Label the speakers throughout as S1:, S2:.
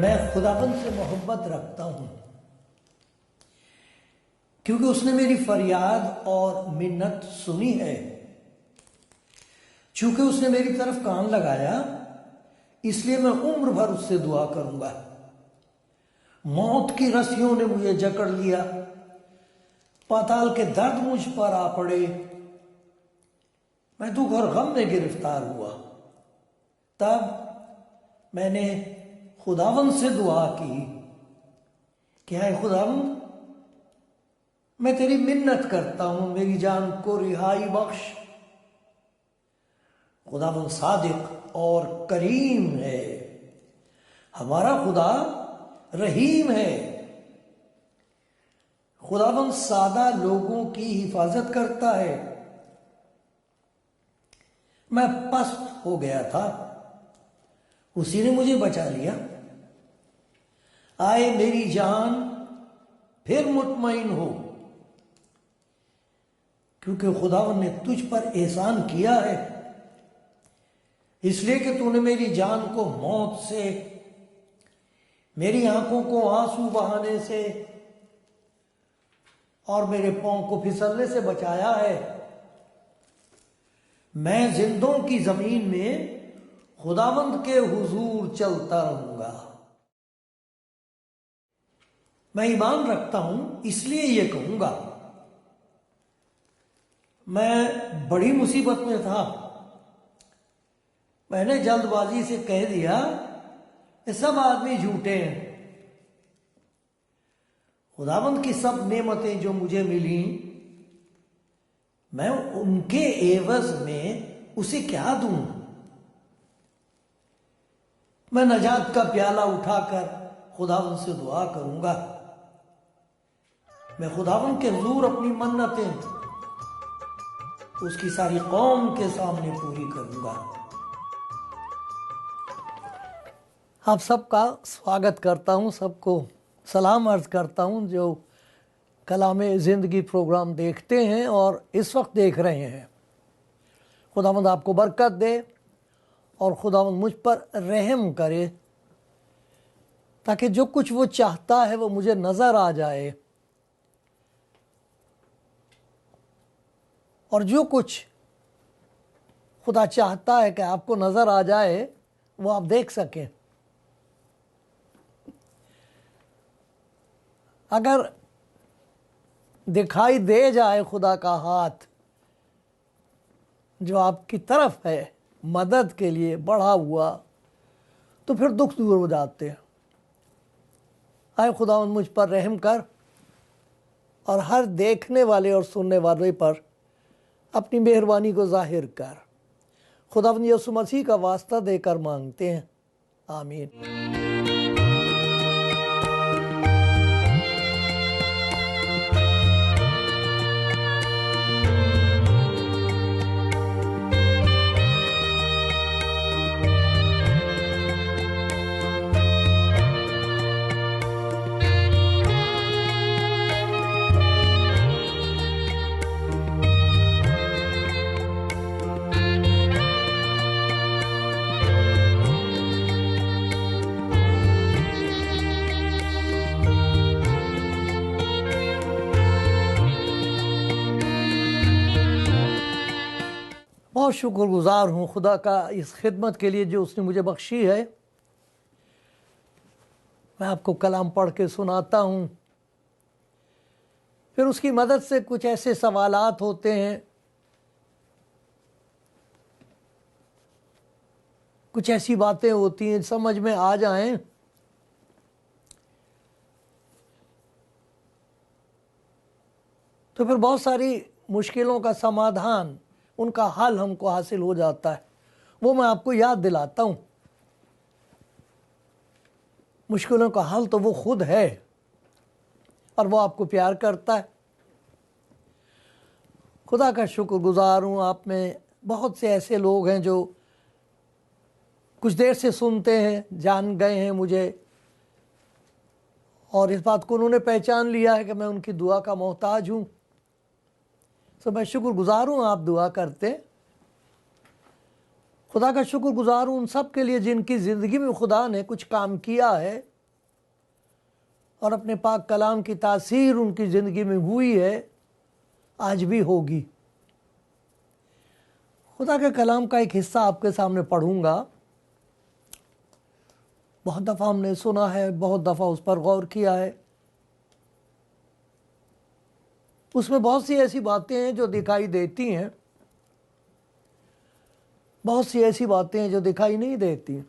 S1: मैं खुदावंद से मोहब्बत रखता हूं क्योंकि उसने मेरी फरियाद और मिन्नत सुनी है। चूंकि उसने मेरी तरफ कान लगाया, इसलिए मैं उम्र भर उससे दुआ करूंगा। मौत की रस्सियों ने मुझे जकड़ लिया, पाताल के दर्द मुझ पर आ पड़े, मैं दुख और गम में गिरफ्तार हुआ। तब मैंने खुदावंद से दुआ की कि हाय खुदावंद, मैं तेरी मिन्नत करता हूं, मेरी जान को रिहाई बख्श। खुदावंद सादिक और करीम है, हमारा खुदा रहीम है। खुदावंद सादा लोगों की हिफाजत करता है। मैं पस्त हो गया था, उसी ने मुझे बचा लिया। आए मेरी जान, फिर मुतमईन हो, क्योंकि खुदावंद ने तुझ पर एहसान किया है, इसलिए कि तूने मेरी जान को मौत से, मेरी आंखों को आंसू बहाने से और मेरे पांव को फिसलने से बचाया है। मैं जिंदों की जमीन में खुदावंद के हुजूर चलता रहूंगा। मैं ईमान रखता हूं, इसलिए ये कहूंगा, मैं बड़ी मुसीबत में था। मैंने जल्दबाजी से कह दिया कि सब आदमी झूठे हैं। खुदावंद की सब नेमतें जो मुझे मिली, मैं उनके एवज में उसे क्या दूं? मैं नजात का प्याला उठाकर खुदावंद से दुआ करूंगा। मैं खुदावंद के हुजूर अपनी मन्नतें उसकी सारी कौम के सामने पूरी करूंगा। आप सबका स्वागत करता हूं, सबको सलाम अर्ज करता हूं जो कलामे ज़िंदगी प्रोग्राम देखते हैं और इस वक्त देख रहे हैं। खुदावंद आपको बरकत दे और खुदावंद मुझ पर रहम करे, ताकि जो कुछ वो चाहता है वो मुझे नज़र आ जाए, और जो कुछ खुदा चाहता है कि आपको नज़र आ जाए वो आप देख सकें। अगर दिखाई दे जाए खुदा का हाथ जो आपकी तरफ है मदद के लिए बढ़ा हुआ, तो फिर दुख दूर हो जाते हैं। आए खुदावंद मुझ पर रहम कर और हर देखने वाले और सुनने वाले पर अपनी मेहरबानी को जाहिर कर। खुदावंद यीशु मसीह का वास्ता देकर मांगते हैं, आमीन। बहुत शुक्रगुजार हूँ खुदा का इस खिदमत के लिए जो उसने मुझे बख्शी है। मैं आपको कलाम पढ़ के सुनाता हूँ, फिर उसकी मदद से कुछ ऐसे सवालात होते हैं, कुछ ऐसी बातें होती हैं समझ में आ जाएं, तो फिर बहुत सारी मुश्किलों का समाधान, उनका हल हमको हासिल हो जाता है। वो मैं आपको याद दिलाता हूँ। मुश्किलों का हल तो वो खुद है। और वो आपको प्यार करता है। खुदा का शुक्रगुजार हूँ, आप में बहुत से ऐसे लोग हैं जो कुछ देर से सुनते हैं, जान गए हैं मुझे, और इस बात को उन्होंने पहचान लिया है कि मैं उनकी दुआ का मोहताज हूँ। तो मैं शुक्रगुजार हूँ, आप दुआ करते। खुदा का शुक्रगुजार हूँ उन सब के लिए जिनकी ज़िंदगी में खुदा ने कुछ काम किया है और अपने पाक कलाम की तासीर उनकी ज़िंदगी में हुई है, आज भी होगी। खुदा के कलाम का एक हिस्सा आपके सामने पढ़ूंगा। बहुत दफ़ा हमने सुना है, बहुत दफ़ा उस पर गौर किया है। उसमें बहुत सी ऐसी बातें हैं जो दिखाई देती हैं, बहुत सी ऐसी बातें हैं जो दिखाई नहीं देती।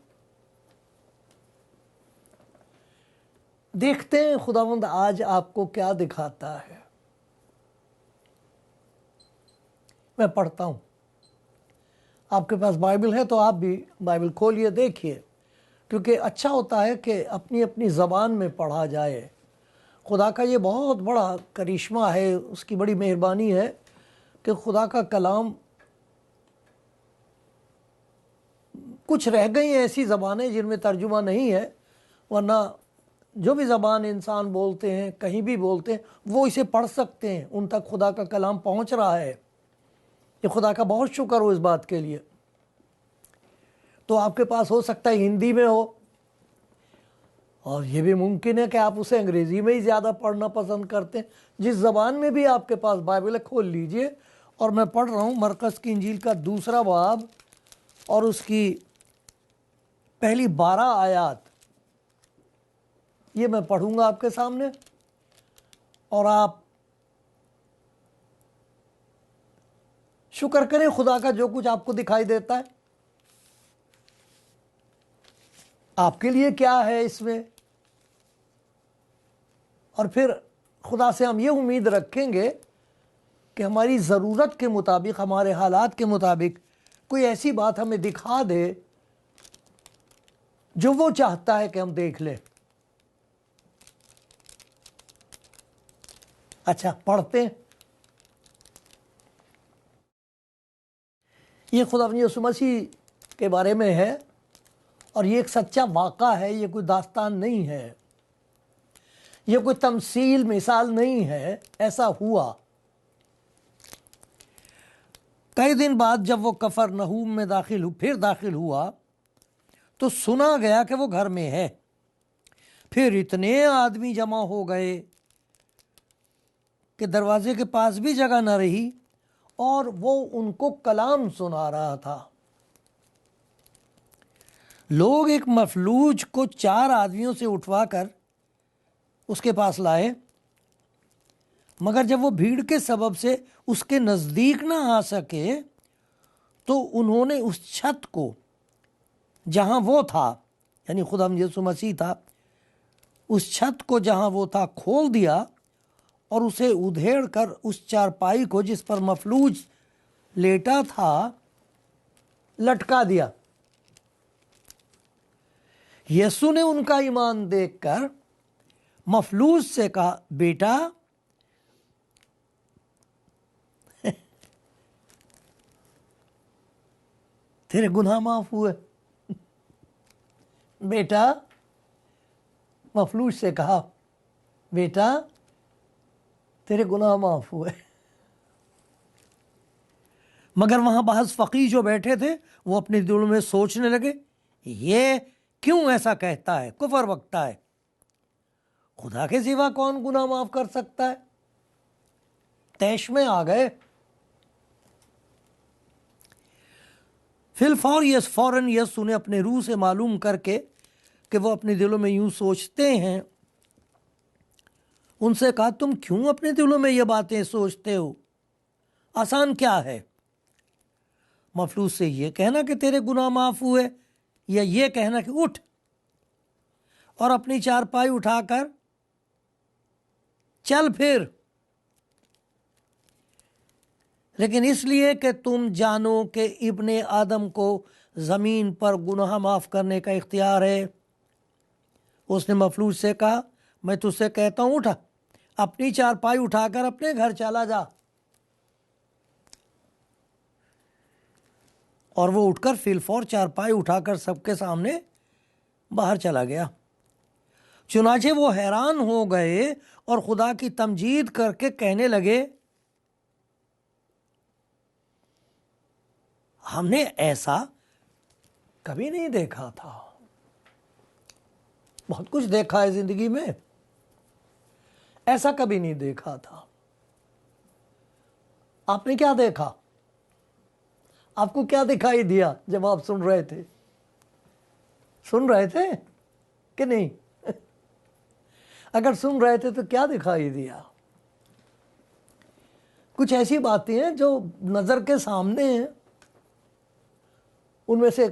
S1: देखते हैं खुदावंद आज आपको क्या दिखाता है। मैं पढ़ता हूँ। आपके पास बाइबल है तो आप भी बाइबल खोलिए, देखिए, क्योंकि अच्छा होता है कि अपनी अपनी ज़बान में पढ़ा जाए। खुदा का ये बहुत बड़ा करिश्मा है, उसकी बड़ी मेहरबानी है कि खुदा का कलाम, कुछ रह गई हैं ऐसी ज़बानें जिनमें तर्जुमा नहीं है, वरना जो भी ज़बान इंसान बोलते हैं, कहीं भी बोलते हैं, वो इसे पढ़ सकते हैं, उन तक खुदा का कलाम पहुंच रहा है। ये खुदा का बहुत शुक्र हो इस बात के लिए। तो आपके पास हो सकता है हिंदी में हो, और ये भी मुमकिन है कि आप उसे अंग्रेज़ी में ही ज़्यादा पढ़ना पसंद करते हैं। जिस ज़बान में भी आपके पास बाइबल है, खोल लीजिए। और मैं पढ़ रहा हूँ मरकस की इंजील का 2 बाब और उसकी पहली 12 आयत। ये मैं पढ़ूंगा आपके सामने, और आप शुक्र करें खुदा का जो कुछ आपको दिखाई देता है। आपके लिए क्या है इसमें, और फिर खुदा से हम ये उम्मीद रखेंगे कि हमारी ज़रूरत के मुताबिक, हमारे हालात के मुताबिक कोई ऐसी बात हमें दिखा दे जो वो चाहता है कि हम देख लें। अच्छा, पढ़ते हैं। ये खुदा यीशु मसीह के बारे में है, और ये एक सच्चा वाक़ा है, ये कोई दास्तान नहीं है, ये कोई तमसील मिसाल नहीं है। ऐसा हुआ। कई दिन बाद जब वो कफरनहूम में फिर दाखिल हुआ तो सुना गया कि वो घर में है। फिर इतने आदमी जमा हो गए कि दरवाजे के पास भी जगह न रही, और वो उनको कलाम सुना रहा था। लोग एक मफलूज को 4 आदमियों से उठवाकर उसके पास लाए, मगर जब वो भीड़ के सबब से उसके नज़दीक ना आ सके तो उन्होंने उस छत को जहाँ वो था, यानी खुदा यीशु मसीह था, उस छत को जहाँ वो था खोल दिया और उसे उधेड़ कर उस चारपाई को जिस पर मफलूज लेटा था लटका दिया। यीशु ने उनका ईमान देखकर मफलूज से कहा, बेटा तेरे गुनाह माफ हुए। बेटा, मफलूज से कहा, बेटा तेरे गुनाह माफ हुए। मगर वहां बाहर फकीर जो बैठे थे वो अपने दिलों में सोचने लगे, ये क्यों ऐसा कहता है, कुफर बकता है, खुदा के सिवा कौन गुनाह माफ कर सकता है। तैश में आ गए। फौरन यीशु ने अपने रूह से मालूम करके कि वो अपने दिलों में यूं सोचते हैं, उनसे कहा, तुम क्यों अपने दिलों में ये बातें सोचते हो, आसान क्या है मफलूज से ये कहना कि तेरे गुनाह माफ हुए, या ये कहना कि उठ और अपनी चारपाई उठाकर चल फिर। लेकिन इसलिए कि तुम जानो कि इब्ने आदम को ज़मीन पर गुनाह माफ़ करने का इख्तियार है। उसने मफलूज से कहा, मैं तुझसे कहता हूँ, उठा अपनी चारपाई उठाकर अपने घर चला जा। और वो उठकर फिलफौर चारपाई उठाकर सबके सामने बाहर चला गया। चुनाचे वो हैरान हो गए और खुदा की तमजीद करके कहने लगे, हमने ऐसा कभी नहीं देखा था। बहुत कुछ देखा है जिंदगी में, ऐसा कभी नहीं देखा था। आपने क्या देखा? आपको क्या दिखाई दिया जब आप सुन रहे थे? सुन रहे थे कि नहीं? अगर सुन रहे थे तो क्या दिखाई दिया? कुछ ऐसी बातें हैं जो नजर के सामने हैं, उनमें से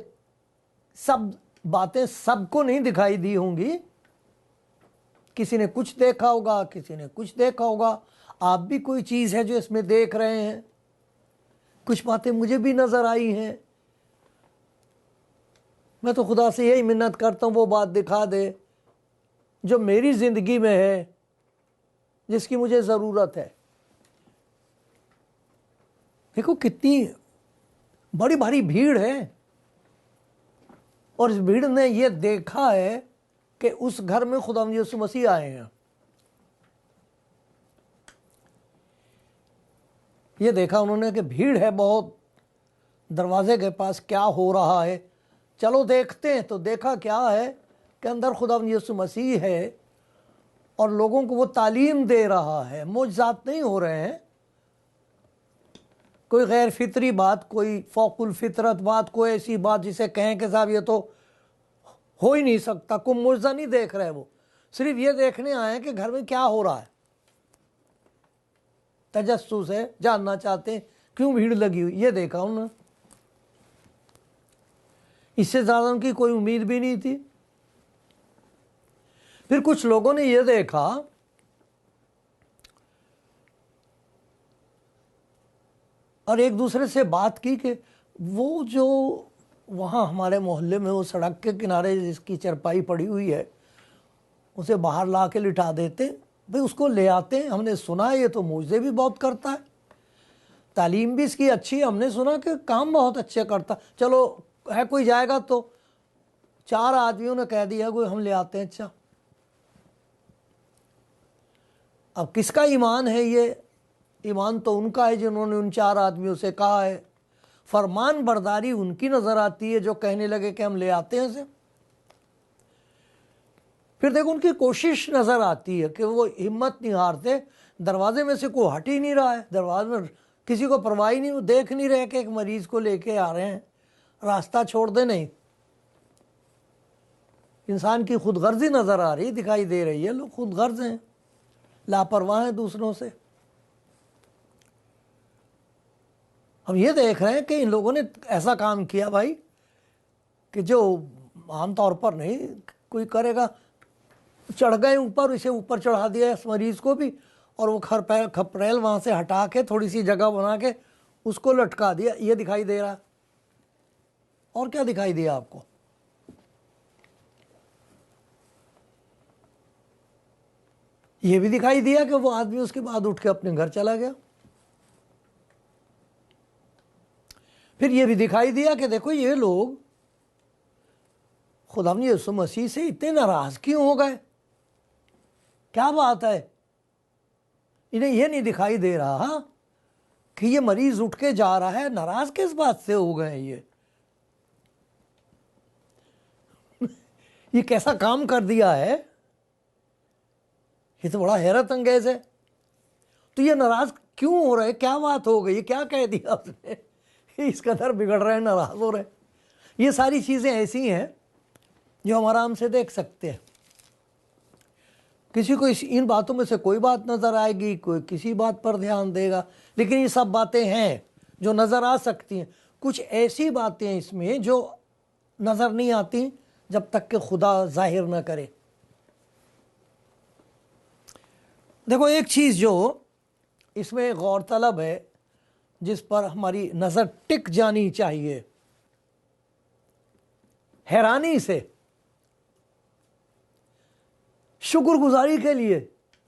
S1: सब बातें सबको नहीं दिखाई दी होंगी। किसी ने कुछ देखा होगा, किसी ने कुछ देखा होगा। आप भी कोई चीज है जो इसमें देख रहे हैं। कुछ बातें मुझे भी नजर आई हैं। मैं तो खुदा से यही मिन्नत करता हूं वो बात दिखा दे जो मेरी जिंदगी में है, जिसकी मुझे जरूरत है। देखो कितनी बड़ी भारी भीड़ है, और इस भीड़ ने यह देखा है कि उस घर में खुदा यीशु मसीह आए हैं। ये देखा उन्होंने कि भीड़ है बहुत, दरवाजे के पास क्या हो रहा है, चलो देखते हैं। तो देखा क्या है कि अंदर खुदा यीशु मसीह है और लोगों को वो तालीम दे रहा है। मुअज्जिज़ात नहीं हो रहे हैं, कोई गैर फितरी बात, कोई फौकुल फितरत बात, कोई ऐसी बात जिसे कहें कि साहब ये तो हो ही नहीं सकता। कोई मुअज्जिज़ा नहीं देख रहे, वो सिर्फ ये देखने आए हैं कि घर में क्या हो रहा है। तजस्सुस है, जानना चाहते हैं क्यों भीड़ लगी हुई। ये देखा उन्होंने, इससे ज़्यादा उनकी कोई उम्मीद भी नहीं थी। फिर कुछ लोगों ने यह देखा और एक दूसरे से बात की कि वो जो वहाँ हमारे मोहल्ले में वो सड़क के किनारे जिसकी चरपाई पड़ी हुई है, उसे बाहर ला के लिटा देते, भाई उसको ले आते हैं। हमने सुना है ये तो मुझे भी बहुत करता है, तालीम भी इसकी अच्छी है, हमने सुना कि काम बहुत अच्छे करता। चलो है कोई जाएगा तो 4 आदमियों ने कह दिया कोई हम ले आते हैं। अच्छा, अब किसका ईमान है? ये ईमान तो उनका है जिन्होंने उन 4 आदमियों से कहा है। फरमान बरदारी उनकी नजर आती है जो कहने लगे कि हम ले आते हैं इसे। फिर देखो उनकी कोशिश नजर आती है कि वो हिम्मत नहीं हारते। दरवाजे में से कोई हट ही नहीं रहा है, दरवाजे में किसी को परवाह ही नहीं, वो देख नहीं रहे कि एक मरीज को लेके आ रहे हैं, रास्ता छोड़ दे नहीं। इंसान की खुदगर्जी नजर आ रही, दिखाई दे रही है। लोग खुदगर्ज हैं, लापरवाह हैं दूसरों से। हम ये देख रहे हैं कि इन लोगों ने ऐसा काम किया भाई कि जो आमतौर पर नहीं कोई करेगा। चढ़ गए ऊपर, इसे ऊपर चढ़ा दिया इस मरीज को भी, और वो खपरेल वहाँ से हटा के थोड़ी सी जगह बना के उसको लटका दिया। ये दिखाई दे रहा है। और क्या दिखाई दिया आपको? ये भी दिखाई दिया कि वो आदमी उसके बाद उठ के अपने घर चला गया। फिर ये भी दिखाई दिया कि देखो ये लोग खुदा यीशु मसीह से इतने नाराज क्यों हो गए, क्या बात है? इन्हें यह नहीं दिखाई दे रहा कि ये मरीज उठ के जा रहा है, नाराज किस बात से हो गए? ये कैसा काम कर दिया है? ये तो बड़ा हैरत अंगेज है। तो ये नाराज क्यों हो रहे? क्या बात हो गई? क्या कह दिया उसने इस कदर बिगड़ रहे हैं, नाराज हो रहे? ये सारी चीजें ऐसी हैं जो हम आराम से देख सकते हैं। किसी को इन बातों में से कोई बात नजर आएगी, कोई किसी बात पर ध्यान देगा, लेकिन ये सब बातें हैं जो नजर आ सकती हैं। कुछ ऐसी बातें इसमें जो नजर नहीं आती जब तक कि खुदा जाहिर न करे। देखो एक चीज जो इसमें गौरतलब है, जिस पर हमारी नजर टिक जानी चाहिए हैरानी से, शुक्रगुजारी के लिए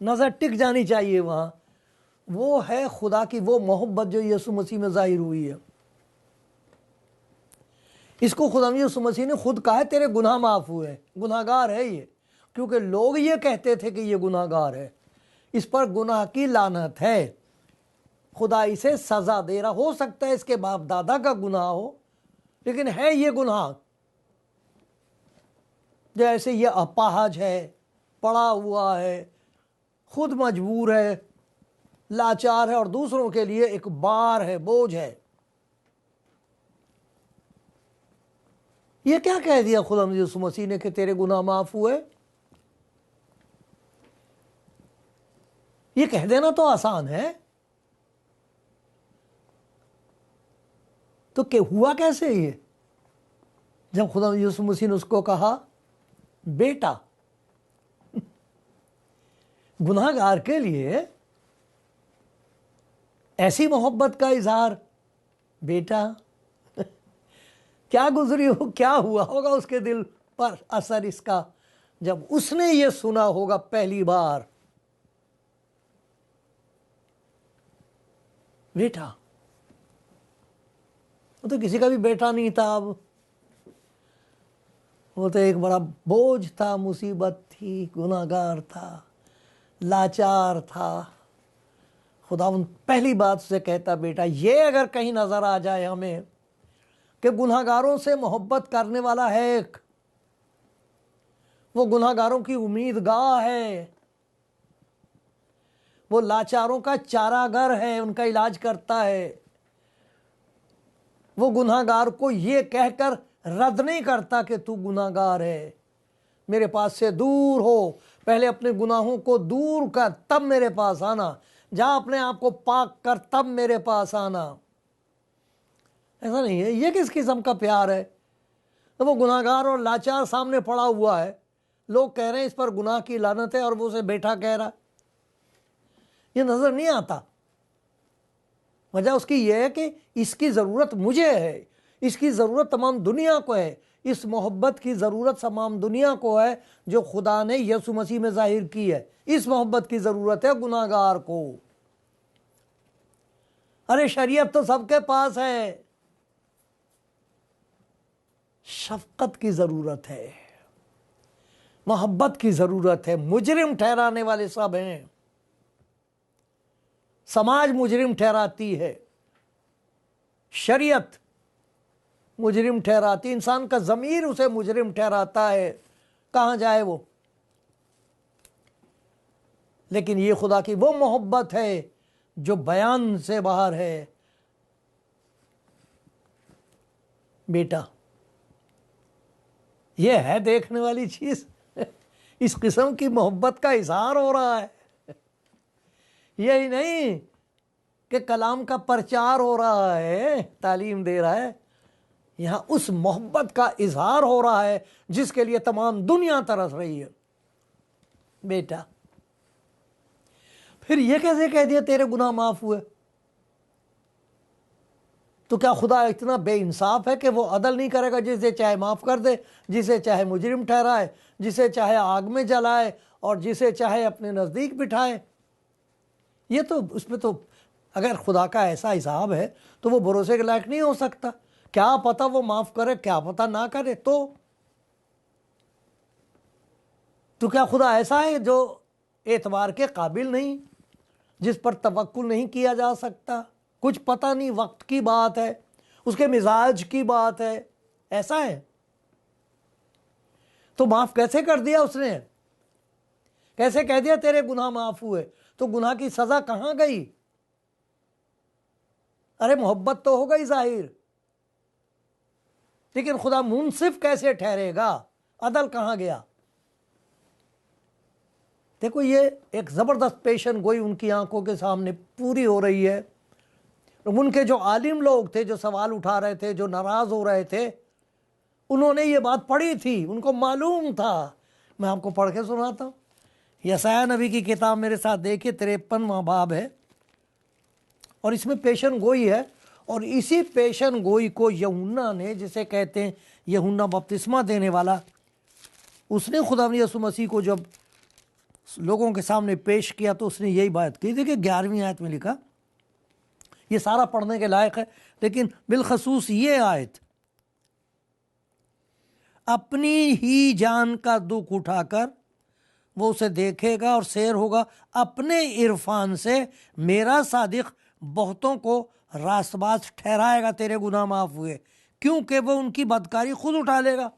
S1: नज़र टिक जानी चाहिए वहाँ, वो है खुदा की वो मोहब्बत जो यीशु मसीह में ज़ाहिर हुई है। इसको खुदा यीशु मसीह ने खुद कहा है, तेरे गुनाह माफ़ हुए, गुनाहगार है ये, क्योंकि लोग ये कहते थे कि ये गुनाहगार है, इस पर गुनाह की लानत है, खुदा इसे सज़ा दे रहा। हो सकता है इसके बाप दादा का गुनाह हो, लेकिन है ये गुनाह। जैसे ये अपाहज है, पड़ा हुआ है, खुद मजबूर है, लाचार है और दूसरों के लिए एक बार है, बोझ है। ये क्या कह दिया खुदा यीशु मसीह ने कि तेरे गुनाह माफ हुए? ये कह देना तो आसान है, तो क्या हुआ कैसे ये? जब खुदा यीशु मसीह ने उसको कहा, बेटा, गुनाहगार के लिए ऐसी मोहब्बत का इजहार, बेटा, क्या गुजरी हो, क्या हुआ होगा उसके दिल पर असर इसका, जब उसने ये सुना होगा पहली बार, बेटा। वो तो किसी का भी बेटा नहीं था, अब वो तो एक बड़ा बोझ था, मुसीबत थी, गुनाहगार था, लाचार था। खुदावंद पहली बात से कहता, बेटा, ये अगर कहीं नजर आ जाए हमें कि गुनाहगारों से मोहब्बत करने वाला है एक, वो गुनाहगारों की उम्मीदगाह है, वो लाचारों का चारागर है, उनका इलाज करता है, वो गुनाहगार को ये कहकर रद्द नहीं करता कि तू गुनाहगार है, मेरे पास से दूर हो, पहले अपने गुनाहों को दूर कर तब मेरे पास आना, जा अपने आप को पाक कर तब मेरे पास आना। ऐसा नहीं है। ये किस किस्म का प्यार है? तो वो गुनाहगार और लाचार सामने पड़ा हुआ है, लोग कह रहे हैं इस पर गुनाह की लानत है और वो उसे बेटा कह रहा है, ये नजर नहीं आता। वजह उसकी यह है कि इसकी ज़रूरत मुझे है, इसकी ज़रूरत तमाम दुनिया को है, इस मोहब्बत की ज़रूरत तमाम दुनिया को है जो खुदा ने यीशु मसीह में जाहिर की है। इस मोहब्बत की ज़रूरत है गुनाहगार को। अरे शरीयत तो सबके पास है, शफकत की ज़रूरत है, मोहब्बत की ज़रूरत है। मुजरिम ठहराने वाले सब हैं, समाज मुजरिम ठहराती है, शरीयत मुजरिम ठहराती, इंसान का ज़मीर उसे मुजरिम ठहराता है, कहाँ जाए वो। लेकिन ये खुदा की वो मोहब्बत है जो बयान से बाहर है। बेटा, ये है देखने वाली चीज़, इस किस्म की मोहब्बत का इजहार हो रहा है। यही नहीं कि कलाम का प्रचार हो रहा है, तालीम दे रहा है, यहाँ उस मोहब्बत का इजहार हो रहा है जिसके लिए तमाम दुनिया तरस रही है। बेटा, फिर ये कैसे कह दिया तेरे गुनाह माफ हुए? तो क्या खुदा इतना बेइंसाफ है कि वो अदल नहीं करेगा, जिसे चाहे माफ़ कर दे, जिसे चाहे मुजरिम ठहराए, जिसे चाहे आग में जलाए और जिसे चाहे अपने नज़दीक बिठाए? ये तो उसमें तो अगर खुदा का ऐसा हिसाब है तो वो भरोसे के लायक नहीं हो सकता। क्या पता वो माफ़ करे, क्या पता ना करे। तो क्या खुदा ऐसा है जो एतबार के काबिल नहीं, जिस पर तवक्कुल नहीं किया जा सकता? कुछ पता नहीं, वक्त की बात है, उसके मिजाज की बात है, ऐसा है? तो माफ़ कैसे कर दिया उसने? कैसे कह दिया तेरे गुनाह माफ़ हुए? तो गुनाह की सज़ा कहाँ गई? अरे मोहब्बत तो हो गई जाहिर, लेकिन खुदा मुनसिफ कैसे ठहरेगा? अदल कहाँ गया? देखो, ये एक ज़बरदस्त पेशन गोई उनकी आंखों के सामने पूरी हो रही है। उनके जो आलिम लोग थे, जो सवाल उठा रहे थे, जो नाराज़ हो रहे थे, उन्होंने ये बात पढ़ी थी, उनको मालूम था। मैं आपको पढ़ के सुनाता हूँ। यशायाह नबी की किताब मेरे साथ देखिए, 53वां बाब है और इसमें पेशन गोई है। और इसी पेशन गोई को यूहन्ना ने, जिसे कहते हैं यूहन्ना बपतिस्मा देने वाला, उसने खुदा यीशु मसीह को जब लोगों के सामने पेश किया तो उसने यही बात की। देखिए 11वीं आयत में लिखा, ये सारा पढ़ने के लायक है, लेकिन बिलखसूस ये आयत, अपनी ही जान का दुख उठाकर वो उसे देखेगा और शेर होगा, अपने इरफान से मेरा सादिक बहुतों को रास्तबाज ठहराएगा, तेरे गुनाह माफ हुए, क्योंकि वो उनकी बदकारी खुद उठा लेगा।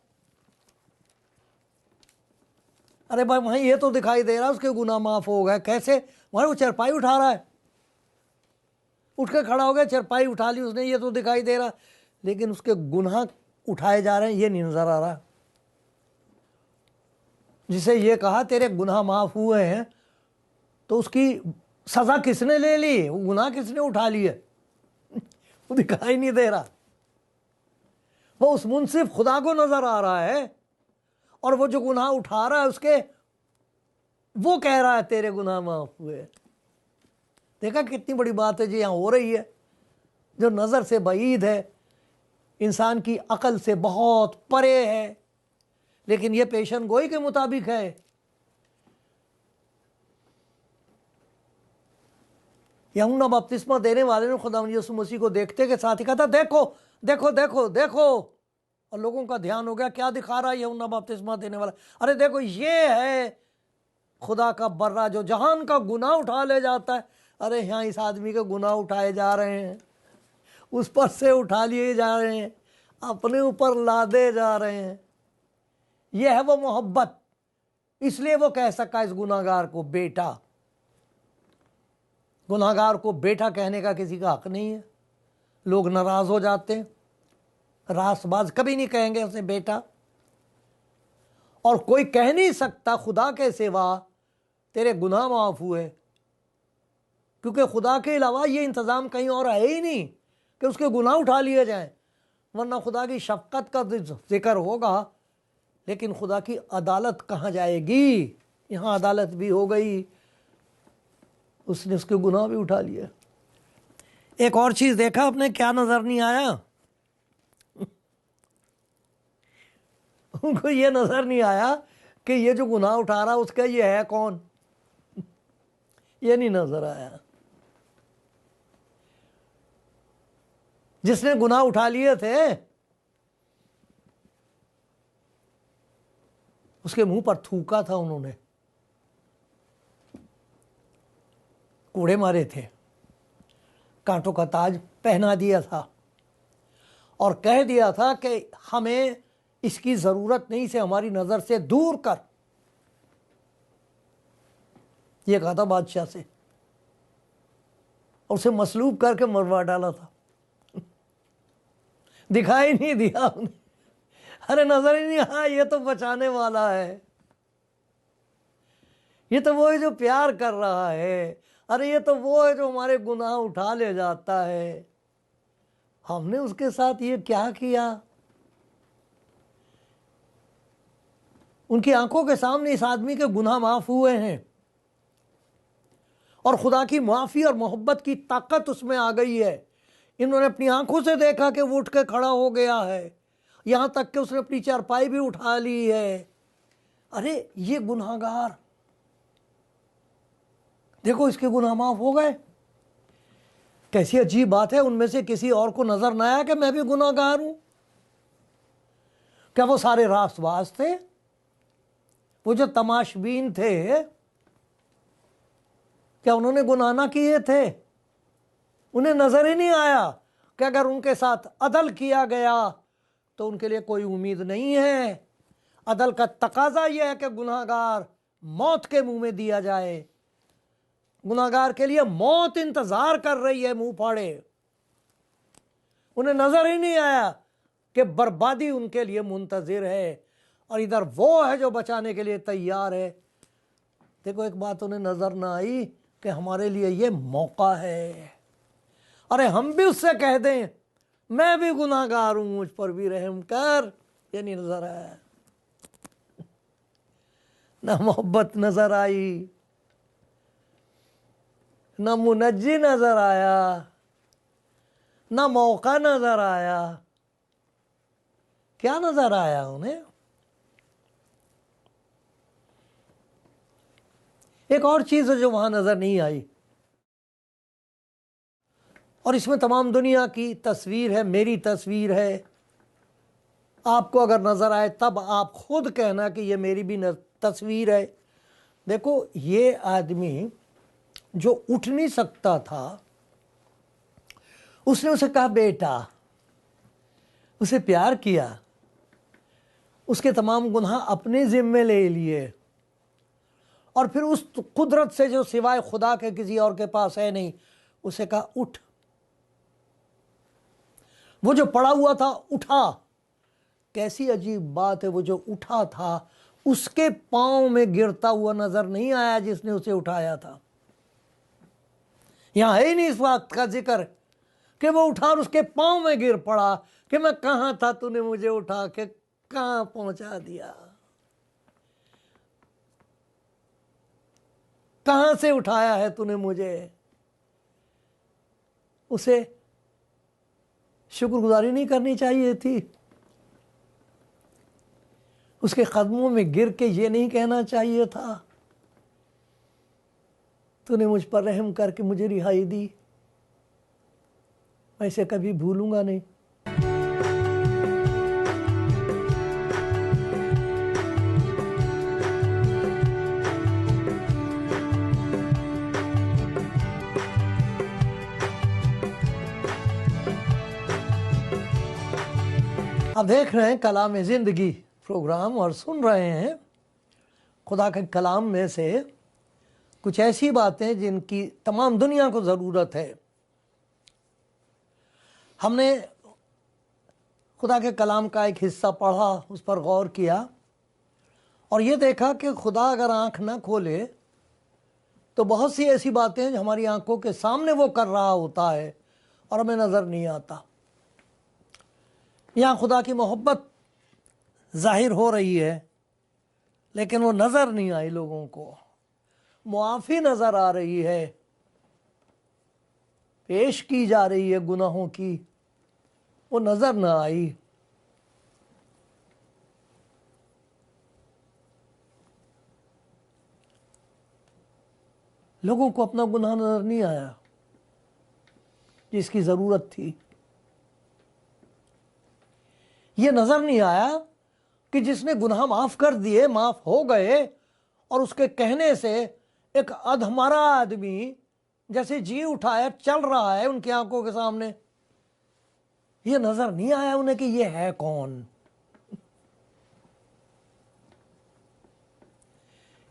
S1: अरे भाई वहीं ये तो दिखाई दे रहा है उसके गुनाह माफ हो गए। कैसे? वहां वो चरपाई उठा रहा है, उठ के खड़ा हो गया, चरपाई उठा ली उसने, ये तो दिखाई दे रहा, लेकिन उसके गुनाह उठाए जा रहे हैं ये नहीं नजर आ रहा। जिसे ये कहा तेरे गुनाह माफ हुए हैं, तो उसकी सजा किसने ले ली, वो गुनाह किसने उठा लिए वो दिखाई नहीं दे रहा। वो उस मुंसिफ खुदा को नजर आ रहा है, और वो जो गुनाह उठा रहा है उसके, वो कह रहा है तेरे गुनाह माफ हुए। देखा कितनी बड़ी बात है जी यहां हो रही है, जो नजर से बईद है, इंसान की अकल से बहुत परे है, लेकिन ये पेशन गोई के मुताबिक है। यूहन्ना बपतिस्मा देने वाले ने खुदा यीशु मसीह को देखते के साथ ही कहा था, देखो देखो देखो देखो, और लोगों का ध्यान हो गया क्या दिखा रहा है यूहन्ना बपतिस्मा देने वाला। अरे देखो ये है खुदा का बर्रा जो जहान का गुनाह उठा ले जाता है। अरे यहाँ इस आदमी के गुनाह उठाए जा रहे हैं, उस पर से उठा लिए जा रहे हैं, अपने ऊपर लादे जा रहे हैं। यह है वो मोहब्बत। इसलिए वो कह सका इस गुनाहगार को बेटा। गुनाहगार को बेटा कहने का किसी का हक नहीं है। लोग नाराज हो जाते हैं, रासबाज कभी नहीं कहेंगे उसे बेटा, और कोई कह नहीं सकता खुदा के सिवा तेरे गुनाह माफ हुए, क्योंकि खुदा के अलावा ये इंतज़ाम कहीं और है ही नहीं कि उसके गुनाह उठा लिए जाएं। वरना खुदा की शफकत का जिक्र होगा, लेकिन खुदा की अदालत कहाँ जाएगी। यहाँ अदालत भी हो गई, उसने उसके गुनाह भी उठा लिए। एक और चीज़ देखा आपने, क्या नज़र नहीं आया उनको ये नज़र नहीं आया कि ये जो गुनाह उठा रहा उसका ये है कौन ये नहीं नज़र आया। जिसने गुनाह उठा लिए थे उसके मुंह पर थूका था उन्होंने, कूड़े मारे थे, कांटों का ताज पहना दिया था, और कह दिया था कि हमें इसकी ज़रूरत नहीं, से हमारी नज़र से दूर कर। यह कहा था बादशाह से, और उसे मसलूब करके मरवा डाला था। दिखाई नहीं दिया उन्हें। अरे नजर ही नहीं आया, ये तो बचाने वाला है, ये तो वो है जो प्यार कर रहा है, अरे ये तो वो है जो हमारे गुनाह उठा ले जाता है। हमने उसके साथ ये क्या किया। उनकी आंखों के सामने इस आदमी के गुनाह माफ हुए हैं, और खुदा की माफ़ी और मोहब्बत की ताकत उसमें आ गई है। इन्होंने अपनी आंखों से देखा कि वो उठ के खड़ा हो गया है, यहाँ तक कि उसने अपनी चारपाई भी उठा ली है। अरे ये गुनाहगार, देखो इसके गुनाह माफ हो गए। कैसी अजीब बात है, उनमें से किसी और को नजर ना आया कि मैं भी गुनाहगार हूं। क्या वो सारे रास्तबाज थे, वो जो तमाशबीन थे, क्या उन्होंने गुनाह ना किए थे? उन्हें नजर ही नहीं आया कि अगर उनके साथ अदल किया गया तो उनके लिए कोई उम्मीद नहीं है। अदल का तकाजा यह है कि गुनाहगार मौत के मुंह में दिया जाए। गुनाहगार के लिए मौत इंतजार कर रही है मुंह फाड़े। उन्हें नजर ही नहीं आया कि बर्बादी उनके लिए मुंतजिर है, और इधर वो है जो बचाने के लिए तैयार है। देखो एक बात उन्हें नजर ना आई कि हमारे लिए ये मौका है। अरे हम भी उससे कह दें मैं भी गुनाहगार हूं, मुझ पर भी रहम कर, ये नहीं नजर आया। ना मोहब्बत नजर आई, ना मुनज्जी नजर आया, ना मौका नजर आया। क्या नजर आया उन्हें? एक और चीज़ है जो वहाँ नज़र नहीं आई, और इसमें तमाम दुनिया की तस्वीर है, मेरी तस्वीर है। आपको अगर नज़र आए तब आप खुद कहना कि ये मेरी भी तस्वीर है। देखो, ये आदमी जो उठ नहीं सकता था, उसने उसे कहा बेटा, उसे प्यार किया, उसके तमाम गुनाह अपने जिम्मे ले लिए, और फिर उस कुदरत से जो सिवाय खुदा के किसी और के पास है नहीं, उसे कहा उठ। वो जो पड़ा हुआ था उठा। कैसी अजीब बात है, वो जो उठा था उसके पांव में गिरता हुआ नजर नहीं आया जिसने उसे उठाया था। यहां है ही नहीं इस बात का जिक्र कि वो उठा और उसके पांव में गिर पड़ा कि मैं कहां था, तूने मुझे उठा के कहां पहुंचा दिया, कहां से उठाया है तूने मुझे। उसे शुक्रगुजारी नहीं करनी चाहिए थी? उसके कदमों में गिर के ये नहीं कहना चाहिए था, तूने मुझ पर रहम करके मुझे रिहाई दी, मैं इसे कभी भूलूंगा नहीं। आप देख रहे हैं कलाम ज़िंदगी प्रोग्राम और सुन रहे हैं खुदा के कलाम में से कुछ ऐसी बातें जिनकी तमाम दुनिया को ज़रूरत है। हमने खुदा के कलाम का एक हिस्सा पढ़ा, उस पर गौर किया और ये देखा कि खुदा अगर आंख ना खोले तो बहुत सी ऐसी बातें जो हमारी आंखों के सामने वो कर रहा होता है और हमें नज़र नहीं आता। यहाँ खुदा की मोहब्बत जाहिर हो रही है लेकिन वो नज़र नहीं आई लोगों को। मुआफ़ी नज़र आ रही है, पेश की जा रही है गुनाहों की, वो नज़र ना आई। लोगों को अपना गुनाह नज़र नहीं आया जिसकी ज़रूरत थी। ये नज़र नहीं आया कि जिसने गुनाह माफ़ कर दिए, माफ़ हो गए, और उसके कहने से एक अधमरा आदमी जैसे जी उठाया चल रहा है उनकी आंखों के सामने। ये नज़र नहीं आया उन्हें कि ये है कौन।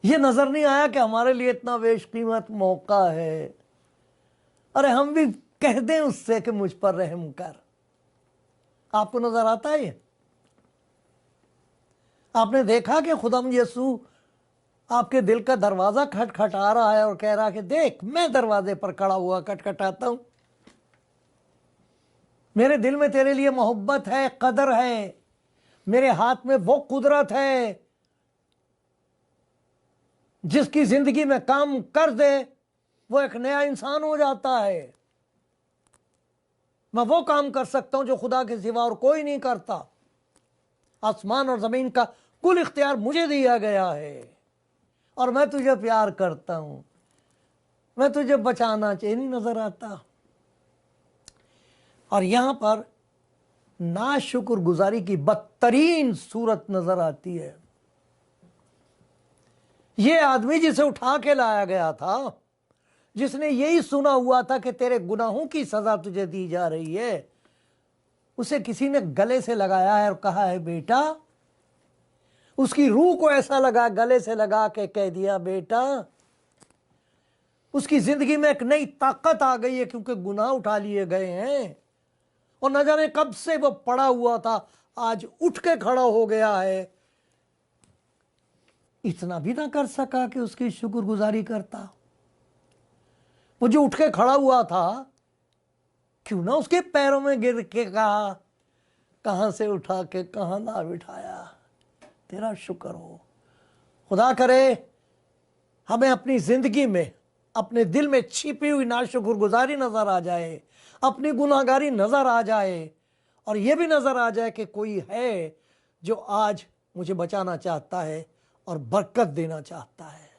S1: ये नज़र नहीं आया कि हमारे लिए इतना बेशकीमत मौका है। अरे हम भी कह दें उससे कि मुझ पर रहम कर। आपको नज़र आता है ये? आपने देखा कि खुदाम यीशु आपके दिल का दरवाज़ा खटखटा रहा है और कह रहा है कि देख, मैं दरवाजे पर खड़ा हुआ खटखटाता हूं, मेरे दिल में तेरे लिए मोहब्बत है, कदर है, मेरे हाथ में वो कुदरत है जिसकी जिंदगी में काम कर दे वो एक नया इंसान हो जाता है। मैं वो काम कर सकता हूं जो खुदा के सिवा और कोई नहीं करता। आसमान और जमीन का कुल इख्तियार मुझे दिया गया है और मैं तुझे प्यार करता हूं, मैं तुझे बचाना चाहिए। नहीं नजर आता। और यहां पर नाशुक्रगुजारी की बदतरीन सूरत नजर आती है। ये आदमी जिसे उठा के लाया गया था, जिसने यही सुना हुआ था कि तेरे गुनाहों की सजा तुझे दी जा रही है, उसे किसी ने गले से लगाया है और कहा है बेटा। उसकी रूह को ऐसा लगा, गले से लगा के कह दिया बेटा। उसकी जिंदगी में एक नई ताकत आ गई है क्योंकि गुनाह उठा लिए गए हैं और न जाने कब से वो पड़ा हुआ था, आज उठ के खड़ा हो गया है। इतना भी ना कर सका कि उसकी शुक्रगुजारी करता। वो जो उठ के खड़ा हुआ था, क्यों ना उसके पैरों में गिर के कहा, कहां से उठा के कहां ना बिठाया, तेरा शुक्र हो। खुदा करे हमें अपनी जिंदगी में, अपने दिल में छिपी हुई नाशुक्रगुजारी नजर आ जाए, अपनी गुनाहगारी नजर आ जाए और यह भी नजर आ जाए कि कोई है जो आज मुझे बचाना चाहता है और बरकत देना चाहता है।